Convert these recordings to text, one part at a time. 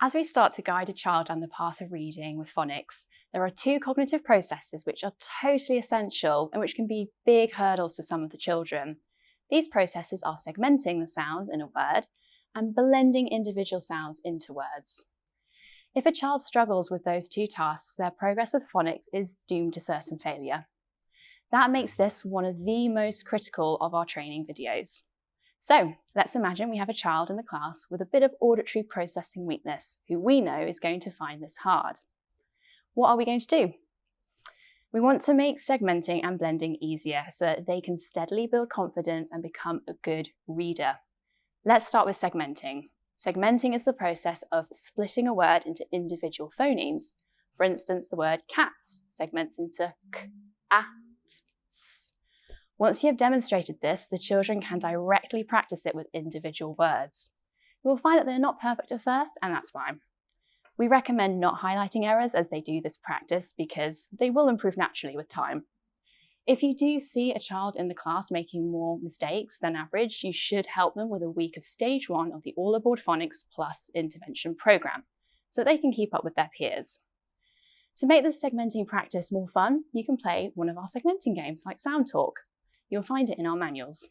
As we start to guide a child down the path of reading with phonics, there are two cognitive processes which are totally essential and which can be big hurdles to some of the children. These processes are segmenting the sounds in a word and blending individual sounds into words. If a child struggles with those two tasks, their progress with phonics is doomed to certain failure. That makes this one of the most critical of our training videos. So let's imagine we have a child in the class with a bit of auditory processing weakness who we know is going to find this hard. What are we going to do? We want to make segmenting and blending easier so that they can steadily build confidence and become a good reader. Let's start with segmenting. Segmenting is the process of splitting a word into individual phonemes. For instance, the word cats segments into k, a, s, s. Once you have demonstrated this, the children can directly practice it with individual words. You will find that they're not perfect at first, and that's fine. We recommend not highlighting errors as they do this practice because they will improve naturally with time. If you do see a child in the class making more mistakes than average, you should help them with a week of stage 1 of the Aboard Phonics Plus intervention program so they can keep up with their peers. To make this segmenting practice more fun, you can play one of our segmenting games like Sound Talk. You'll find it in our manuals.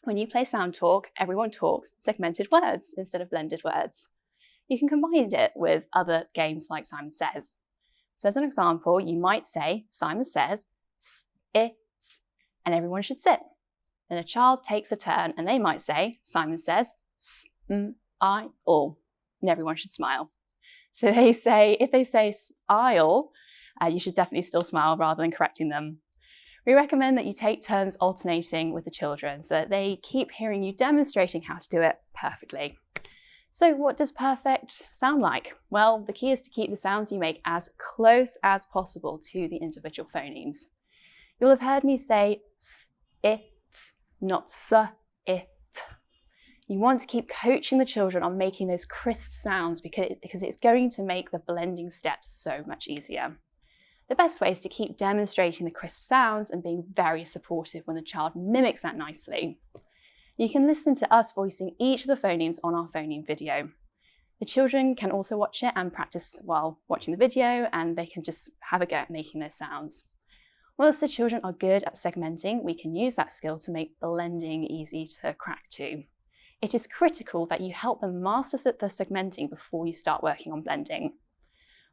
When you play Sound Talk, everyone talks segmented words instead of blended words. You can combine it with other games like Simon Says. So as an example, you might say, Simon says, it's, and everyone should sit. Then a child takes a turn and they might say, Simon says, I, all, and everyone should smile. So if they say I'll, you should definitely still smile rather than correcting them. We recommend that you take turns alternating with the children so that they keep hearing you demonstrating how to do it perfectly. So what does perfect sound like? Well, the key is to keep the sounds you make as close as possible to the individual phonemes. You'll have heard me say s, it, not s, it. You want to keep coaching the children on making those crisp sounds because it's going to make the blending steps so much easier. The best way is to keep demonstrating the crisp sounds and being very supportive when the child mimics that nicely. You can listen to us voicing each of the phonemes on our phoneme video. The children can also watch it and practice while watching the video, and they can just have a go at making those sounds. Once the children are good at segmenting, we can use that skill to make blending easy to crack too. It is critical that you help them master the segmenting before you start working on blending.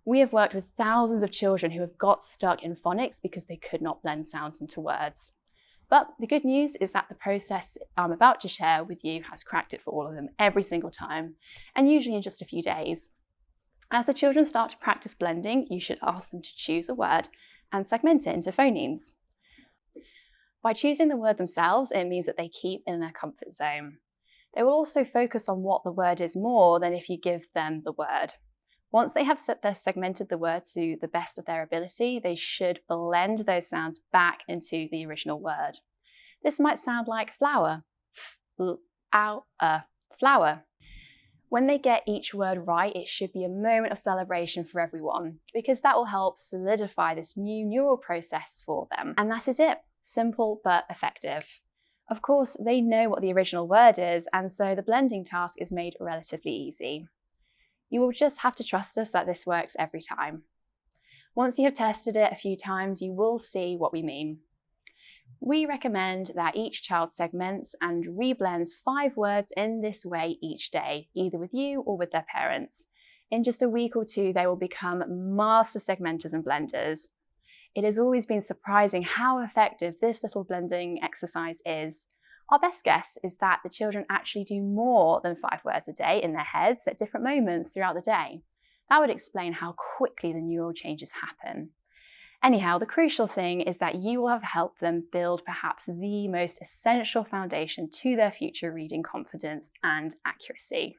We have worked with thousands of children who have got stuck in phonics because they could not blend sounds into words. But the good news is that the process I'm about to share with you has cracked it for all of them every single time, and usually in just a few days. As the children start to practice blending, you should ask them to choose a word and segment it into phonemes. By choosing the word themselves, it means that they keep in their comfort zone. They will also focus on what the word is more than if you give them the word. Once they have segmented the word to the best of their ability, they should blend those sounds back into the original word. This might sound like flower, flower. When they get each word right, it should be a moment of celebration for everyone because that will help solidify this new neural process for them. And that is it, simple but effective. Of course, they know what the original word is, and so the blending task is made relatively easy. You will just have to trust us that this works every time. Once you have tested it a few times, you will see what we mean. We recommend that each child segments and reblends 5 words in this way each day, either with you or with their parents. In just a week or 2, they will become master segmenters and blenders. It has always been surprising how effective this little blending exercise is. Our best guess is that the children actually do more than 5 words a day in their heads at different moments throughout the day. That would explain how quickly the neural changes happen. Anyhow, the crucial thing is that you will have helped them build perhaps the most essential foundation to their future reading confidence and accuracy.